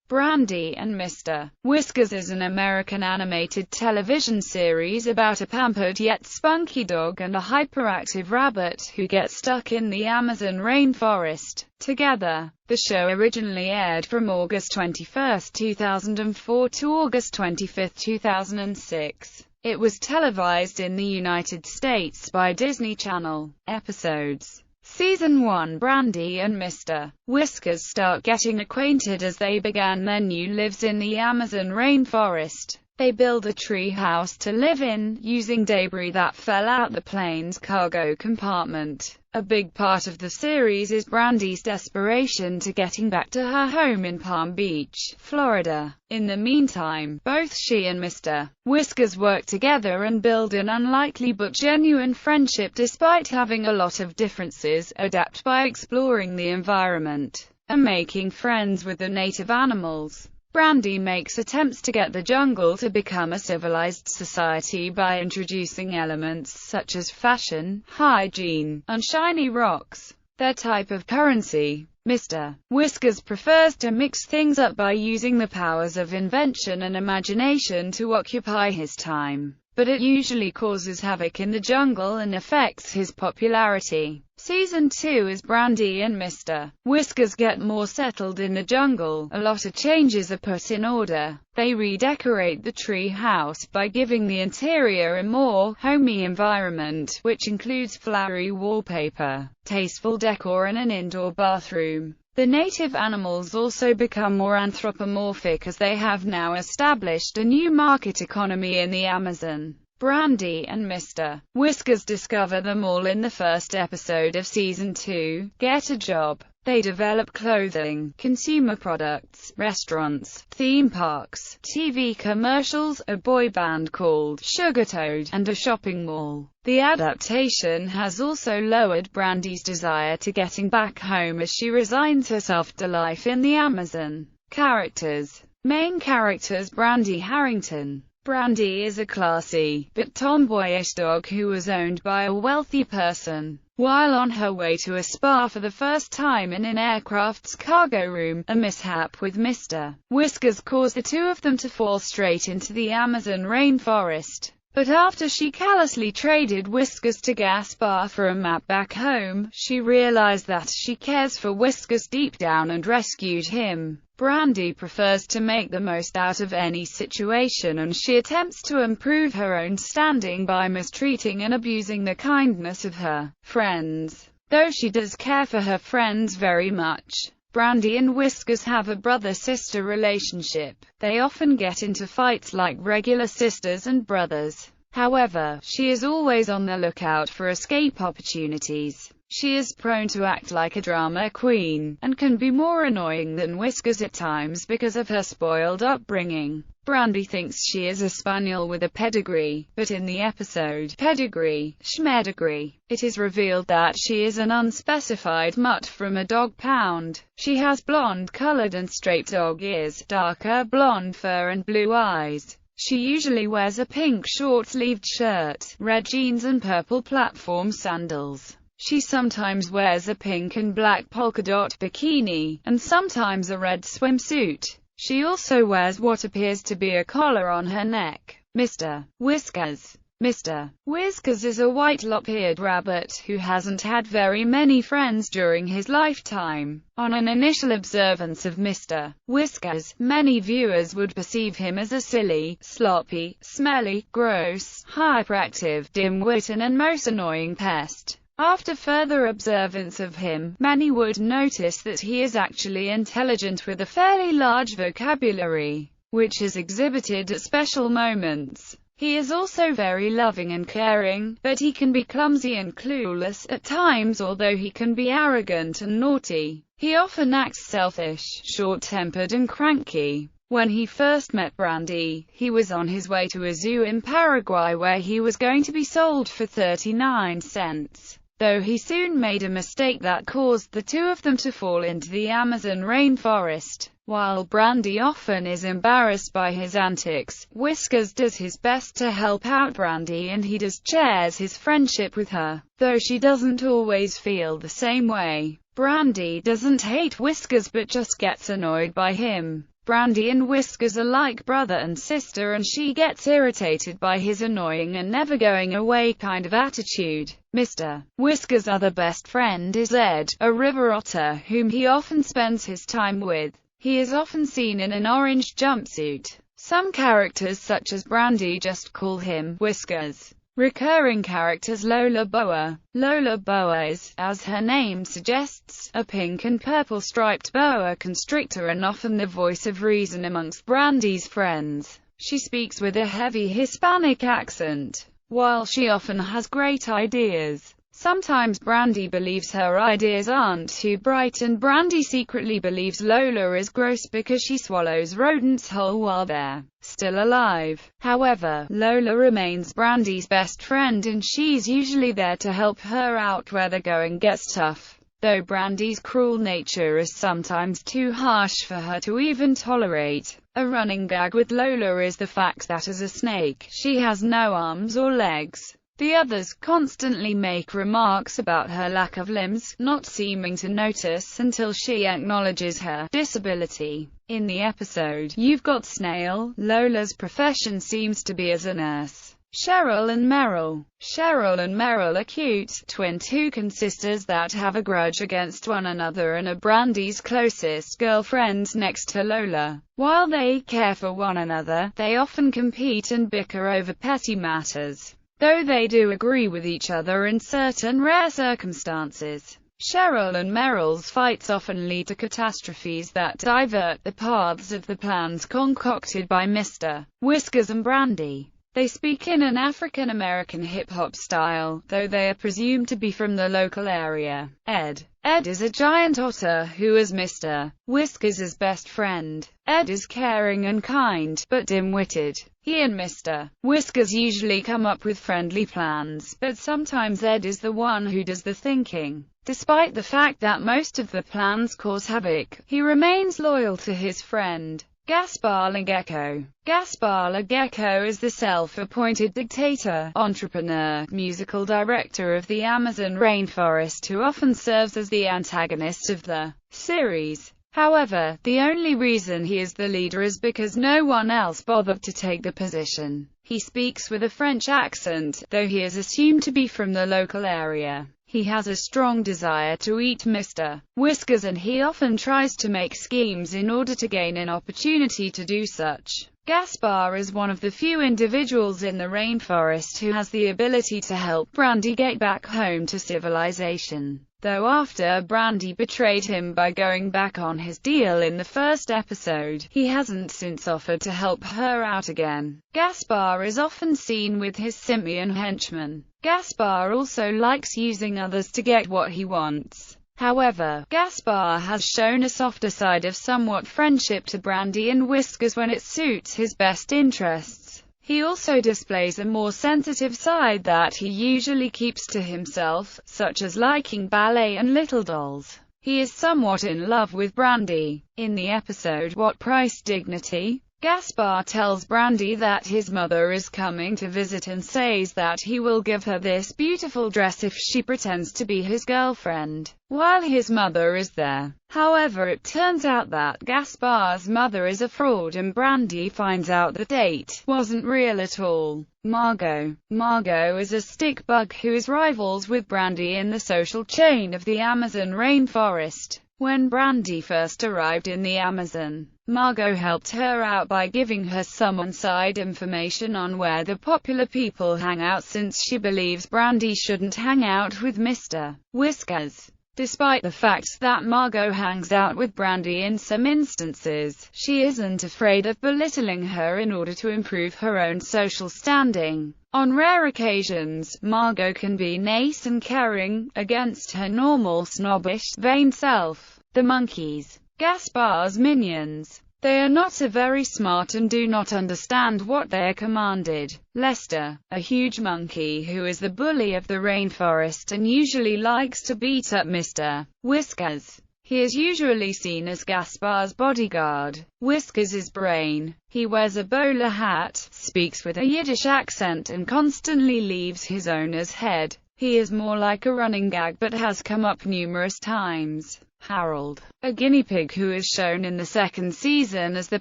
Brandy and Mr. Whiskers is an American animated television series about a pampered yet spunky dog and a hyperactive rabbit who get stuck in the Amazon rainforest together. The show originally aired from August 21, 2004 to August 25, 2006. It was televised in the United States by Disney Channel. Episodes: Season 1. Brandy and Mr. Whiskers start getting acquainted as they began their new lives in the Amazon rainforest. They build a tree house to live in, using debris that fell out the plane's cargo compartment. A big part of the series is Brandy's desperation to getting back to her home in Palm Beach, Florida. In the meantime, both she and Mr. Whiskers work together and build an unlikely but genuine friendship despite having a lot of differences, adapt by exploring the environment, and making friends with the native animals. Brandy makes attempts to get the jungle to become a civilized society by introducing elements such as fashion, hygiene, and shiny rocks. Their type of currency. Mr. Whiskers prefers to mix things up by using the powers of invention and imagination to occupy his time, but it usually causes havoc in the jungle and affects his popularity. Season 2 is Brandy and Mr. Whiskers get more settled in the jungle. A lot of changes are put in order. They redecorate the tree house by giving the interior a more homey environment, which includes flowery wallpaper, tasteful decor and an indoor bathroom. The native animals also become more anthropomorphic as they have now established a new market economy in the Amazon. Brandy and Mr. Whiskers discover them all in the first episode of Season 2, Get a Job. They develop clothing, consumer products, restaurants, theme parks, TV commercials, a boy band called Sugar Toad, and a shopping mall. The adaptation has also lowered Brandy's desire to getting back home as she resigns herself to life in the Amazon. Characters. Main characters: Brandy Harrington. Brandy is a classy, but tomboyish dog who was owned by a wealthy person. While on her way to a spa for the first time in an aircraft's cargo room, a mishap with Mr. Whiskers caused the two of them to fall straight into the Amazon rainforest. But after she callously traded Whiskers to Gaspar for a map back home, she realized that she cares for Whiskers deep down and rescued him. Brandy prefers to make the most out of any situation, and she attempts to improve her own standing by mistreating and abusing the kindness of her friends. Though she does care for her friends very much, Brandy and Whiskers have a brother-sister relationship. They often get into fights like regular sisters and brothers. However, she is always on the lookout for escape opportunities. She is prone to act like a drama queen, and can be more annoying than Whiskers at times because of her spoiled upbringing. Brandy thinks she is a spaniel with a pedigree, but in the episode Pedigree, Schmedigree, it is revealed that she is an unspecified mutt from a dog pound. She has blonde-colored and straight dog ears, darker blonde fur and blue eyes. She usually wears a pink short-sleeved shirt, red jeans and purple platform sandals. She sometimes wears a pink and black polka-dot bikini, and sometimes a red swimsuit. She also wears what appears to be a collar on her neck. Mr. Whiskers. Mr. Whiskers is a white lop-eared rabbit who hasn't had very many friends during his lifetime. On an initial observance of Mr. Whiskers, many viewers would perceive him as a silly, sloppy, smelly, gross, hyperactive, dim-witted and most annoying pest. After further observance of him, many would notice that he is actually intelligent with a fairly large vocabulary, which is exhibited at special moments. He is also very loving and caring, but he can be clumsy and clueless at times. Although he can be arrogant and naughty, he often acts selfish, short-tempered and cranky. When he first met Brandy, he was on his way to a zoo in Paraguay where he was going to be sold for 39 cents. Though he soon made a mistake that caused the two of them to fall into the Amazon rainforest. While Brandy often is embarrassed by his antics, Whiskers does his best to help out Brandy, and he does shares his friendship with her, though she doesn't always feel the same way. Brandy doesn't hate Whiskers but just gets annoyed by him. Brandy and Whiskers are like brother and sister, and she gets irritated by his annoying and never going away kind of attitude. Mr. Whiskers' other best friend is Ed, a river otter whom he often spends his time with. He is often seen in an orange jumpsuit. Some characters such as Brandy just call him Whiskers. Recurring characters Lola Boa. Lola Boa is, as her name suggests, a pink and purple striped boa constrictor and often the voice of reason amongst Brandy's friends. She speaks with a heavy Hispanic accent. While she often has great ideas, sometimes Brandy believes her ideas aren't too bright, and Brandy secretly believes Lola is gross because she swallows rodents whole while they're still alive. However, Lola remains Brandy's best friend, and she's usually there to help her out where the going gets tough. Though Brandy's cruel nature is sometimes too harsh for her to even tolerate. A running gag with Lola is the fact that as a snake, she has no arms or legs. The others constantly make remarks about her lack of limbs, not seeming to notice until she acknowledges her disability. In the episode You've Got Snail, Lola's profession seems to be as a nurse. Cheryl and Meryl. Cheryl and Meryl are cute, twin toucan sisters that have a grudge against one another and are Brandy's closest girlfriends next to Lola. While they care for one another, they often compete and bicker over petty matters, though they do agree with each other in certain rare circumstances. Cheryl and Meryl's fights often lead to catastrophes that divert the paths of the plans concocted by Mr. Whiskers and Brandy. They speak in an African-American hip-hop style, though they are presumed to be from the local area. Ed is a giant otter who is Mr. Whiskers' best friend. Ed is caring and kind, but dim-witted. He and Mr. Whiskers usually come up with friendly plans, but sometimes Ed is the one who does the thinking. Despite the fact that most of the plans cause havoc, he remains loyal to his friend. Gaspar Legecko. Gaspar Legecko is the self-appointed dictator, entrepreneur, musical director of the Amazon rainforest who often serves as the antagonist of the series. However, the only reason he is the leader is because no one else bothered to take the position. He speaks with a French accent, though he is assumed to be from the local area. He has a strong desire to eat Mr. Whiskers, and he often tries to make schemes in order to gain an opportunity to do such. Gaspar is one of the few individuals in the rainforest who has the ability to help Brandy get back home to civilization. Though after Brandy betrayed him by going back on his deal in the first episode, he hasn't since offered to help her out again. Gaspar is often seen with his simian henchmen. Gaspar also likes using others to get what he wants. However, Gaspar has shown a softer side of somewhat friendship to Brandy and Whiskers when it suits his best interests. He also displays a more sensitive side that he usually keeps to himself, such as liking ballet and little dolls. He is somewhat in love with Brandy. In the episode What Price Dignity?, Gaspar tells Brandy that his mother is coming to visit and says that he will give her this beautiful dress if she pretends to be his girlfriend while his mother is there. However, it turns out that Gaspar's mother is a fraud, and Brandy finds out the date wasn't real at all. Margot. Margot is a stick bug who is rivals with Brandy in the social chain of the Amazon rainforest. When Brandy first arrived in the Amazon, Margot helped her out by giving her some inside information on where the popular people hang out, since she believes Brandy shouldn't hang out with Mr. Whiskers. Despite the fact that Margot hangs out with Brandy in some instances, she isn't afraid of belittling her in order to improve her own social standing. On rare occasions, Margot can be nice and caring, against her normal snobbish, vain self. The monkeys. Gaspar's minions. They are not so very smart and do not understand what they are commanded. Lester, a huge monkey who is the bully of the rainforest and usually likes to beat up Mr. Whiskers. He is usually seen as Gaspar's bodyguard. Whiskers' brain. He wears a bowler hat, speaks with a Yiddish accent, and constantly leaves his owner's head. He is more like a running gag but has come up numerous times. Harold, a guinea pig who is shown in the second season as the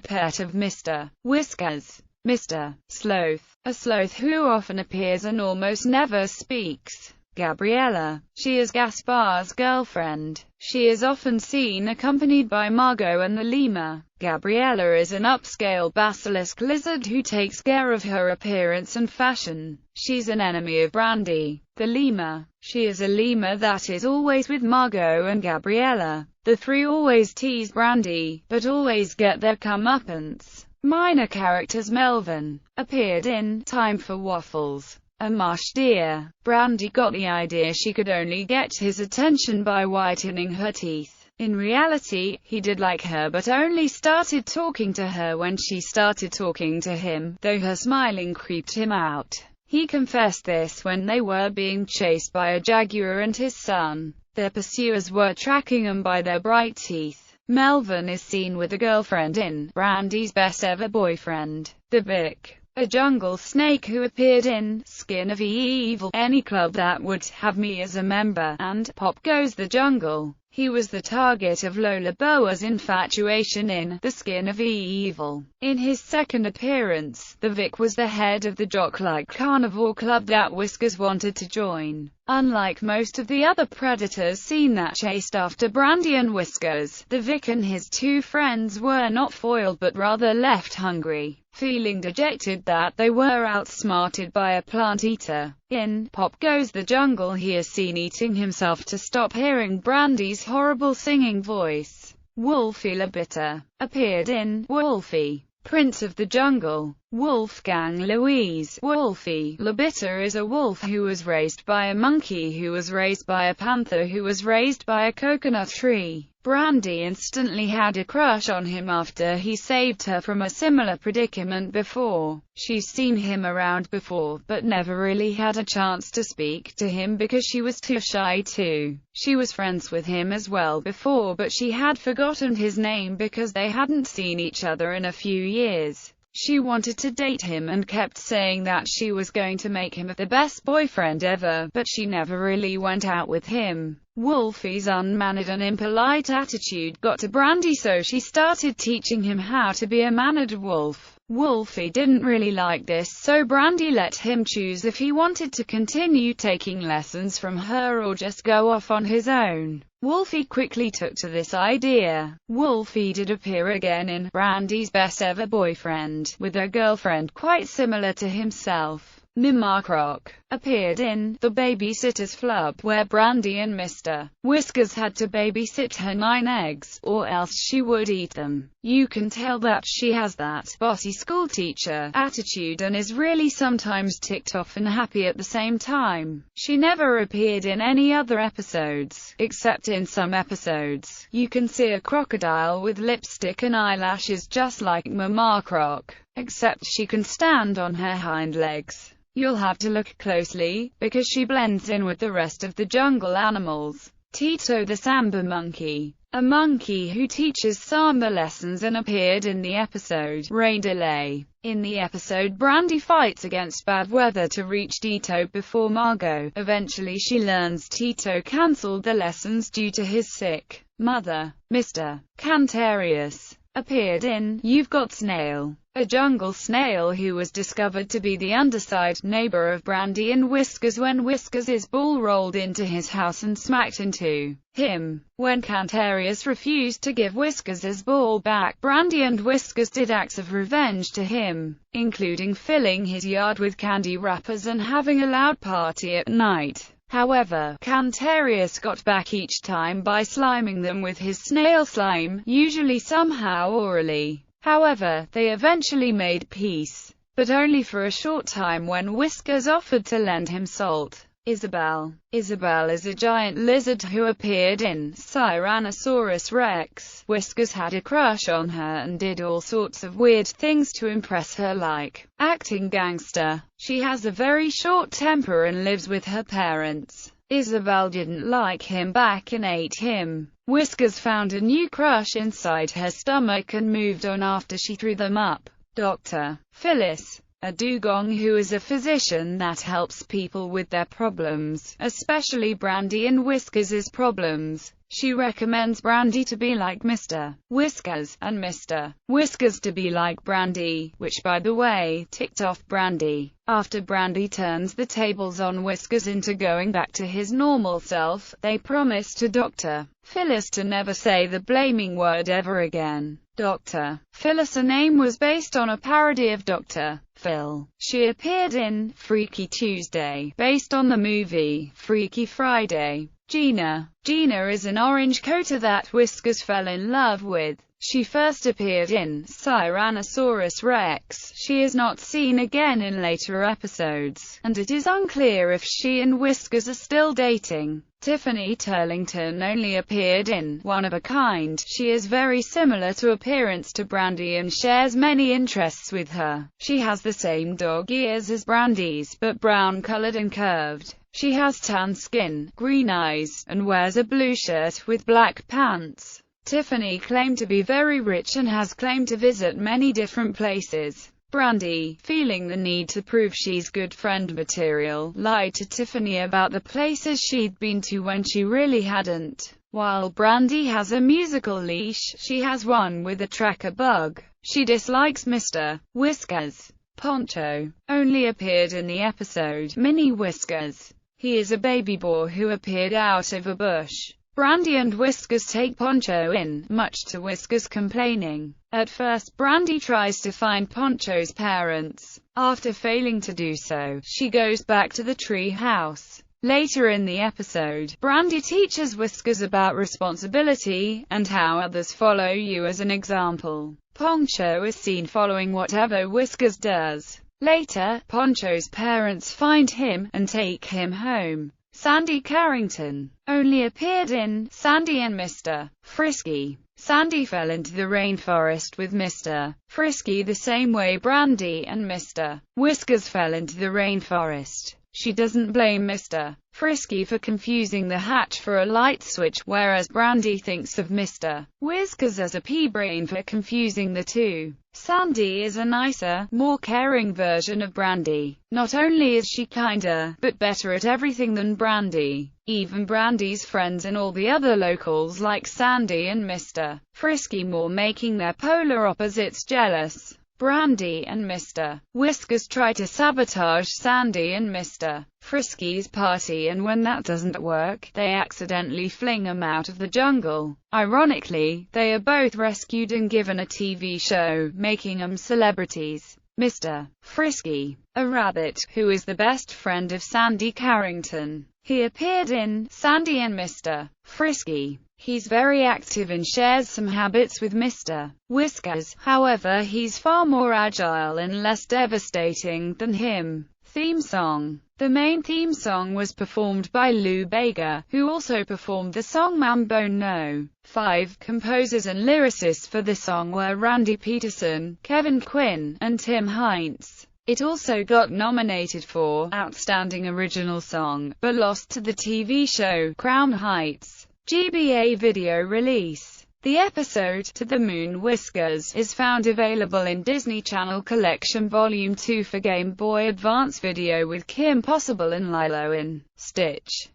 pet of Mr. Whiskers. Mr. Sloth, a sloth who often appears and almost never speaks. Gabriella, she is Gaspar's girlfriend. She is often seen accompanied by Margot and the lemur. Gabriella is an upscale basilisk lizard who takes care of her appearance and fashion. She's an enemy of Brandy, the lemur. She is a lemur that is always with Margot and Gabriella. The three always tease Brandy, but always get their comeuppance. Minor characters. Melvin appeared in Time for Waffles, a marsh deer. Brandy got the idea she could only get his attention by whitening her teeth. In reality, he did like her but only started talking to her when she started talking to him, though her smiling creeped him out. He confessed this when they were being chased by a jaguar and his son. Their pursuers were tracking them by their bright teeth. Melvin is seen with a girlfriend in Brandy's Best Ever Boyfriend, the Vic, a jungle snake who appeared in Skin of Evil, Any Club That Would Have Me as a Member, and Pop Goes the Jungle. He was the target of Lola Boa's infatuation in The Skin of Evil. In his second appearance, the Vic was the head of the jock-like carnivore club that Whiskers wanted to join. Unlike most of the other predators seen that chased after Brandy and Whiskers, the Vic and his two friends were not foiled but rather left hungry, feeling dejected that they were outsmarted by a plant-eater. In Pop Goes the Jungle, he is seen eating himself to stop hearing Brandy's horrible singing voice. Wolfie LeBitter appeared in Wolfie, Prince of the Jungle. Wolfgang Louise. Wolfie LeBitter is a wolf who was raised by a monkey who was raised by a panther who was raised by a coconut tree. Brandy instantly had a crush on him after he saved her from a similar predicament before. She's seen him around before, but never really had a chance to speak to him because she was too shy to. She was friends with him as well before, but she had forgotten his name because they hadn't seen each other in a few years. She wanted to date him and kept saying that she was going to make him the best boyfriend ever, but she never really went out with him. Wolfie's unmannered and impolite attitude got to Brandy, so she started teaching him how to be a mannered wolf. Wolfie didn't really like this, so Brandy let him choose if he wanted to continue taking lessons from her or just go off on his own. Wolfie quickly took to this idea. Wolfie did appear again in Brandy's Best Ever Boyfriend, with a girlfriend quite similar to himself. Mima Croc appeared in The Babysitter's Flub, where Brandy and Mr. Whiskers had to babysit her 9 eggs, or else she would eat them. You can tell that she has that bossy schoolteacher attitude and is really sometimes ticked off and happy at the same time. She never appeared in any other episodes, except in some episodes. You can see a crocodile with lipstick and eyelashes just like Mama Croc, except she can stand on her hind legs. You'll have to look closely, because she blends in with the rest of the jungle animals. Tito the Samba Monkey, a monkey who teaches samba lessons and appeared in the episode Rain Delay. In the episode, Brandy fights against bad weather to reach Tito before Margot. Eventually she learns Tito cancelled the lessons due to his sick mother. Mr. Cantarius appeared in You've Got Snail, a jungle snail who was discovered to be the underside neighbor of Brandy and Whiskers when Whiskers' ball rolled into his house and smacked into him. When Cantarius refused to give Whiskers' ball back, Brandy and Whiskers did acts of revenge to him, including filling his yard with candy wrappers and having a loud party at night. However, Cantarius got back each time by sliming them with his snail slime, usually somehow orally. However, they eventually made peace, but only for a short time when Whiskers offered to lend him salt. Isabel. Isabel is a giant lizard who appeared in Tyrannosaurus Rex. Whiskers had a crush on her and did all sorts of weird things to impress her, like acting gangster. She has a very short temper and lives with her parents. Isabel didn't like him back and ate him. Whiskers found a new crush inside her stomach and moved on after she threw them up. Dr. Phyllis, a dugong who is a physician that helps people with their problems, especially Brandy and Whiskers' problems. She recommends Brandy to be like Mr. Whiskers, and Mr. Whiskers to be like Brandy, which by the way, ticked off Brandy. After Brandy turns the tables on Whiskers into going back to his normal self, they promise to Dr. Phyllis to never say the blaming word ever again. Dr. Phyllis' name was based on a parody of Dr. Phil. She appeared in Freaky Tuesday, based on the movie Freaky Friday. Gina is an orange coater that Whiskers fell in love with. She first appeared in Tyrannosaurus Rex. She is not seen again in later episodes, and it is unclear if she and Whiskers are still dating. Tiffany Turlington only appeared in One of a Kind. She is very similar to appearance to Brandy and shares many interests with her. She has the same dog ears as Brandy's, but brown-colored and curved. She has tan skin, green eyes, and wears a blue shirt with black pants. Tiffany claimed to be very rich and has claimed to visit many different places. Brandy, feeling the need to prove she's good friend material, lied to Tiffany about the places she'd been to when she really hadn't. While Brandy has a musical leash, she has one with a tracker bug. She dislikes Mr. Whiskers. Poncho only appeared in the episode Mini Whiskers. He is a baby boar who appeared out of a bush. Brandy and Whiskers take Poncho in, much to Whiskers' complaining. At first Brandy tries to find Poncho's parents. After failing to do so, she goes back to the tree house. Later in the episode, Brandy teaches Whiskers about responsibility, and how others follow you as an example. Poncho is seen following whatever Whiskers does. Later, Poncho's parents find him, and take him home. Sandy Carrington only appeared in Sandy and Mr. Frisky. Sandy fell into the rainforest with Mr. Frisky the same way Brandy and Mr. Whiskers fell into the rainforest. She doesn't blame Mr. Frisky for confusing the hatch for a light switch, whereas Brandy thinks of Mr. Whiskers as a pea-brain for confusing the two. Sandy is a nicer, more caring version of Brandy. Not only is she kinder, but better at everything than Brandy. Even Brandy's friends and all the other locals like Sandy and Mr. Frisky more, making their polar opposites jealous. Brandy and Mr. Whiskers try to sabotage Sandy and Mr. Frisky's party, and when that doesn't work, they accidentally fling them out of the jungle. Ironically, they are both rescued and given a TV show, making them celebrities. Mr. Frisky, a rabbit, who is the best friend of Sandy Carrington. He appeared in Sandy and Mr. Frisky. He's very active and shares some habits with Mr. Whiskers, however he's far more agile and less devastating than him. Theme song. The main theme song was performed by Lou Bega, who also performed the song Mambo No. 5 composers and lyricists for the song were Randy Peterson, Kevin Quinn, and Tim Heinz. It also got nominated for Outstanding Original Song, but lost to the TV show Crown Heights. GBA video release. The episode, To the Moon Whiskers, is found available in Disney Channel Collection Volume 2 for Game Boy Advance Video with Kim Possible and Lilo in Stitch.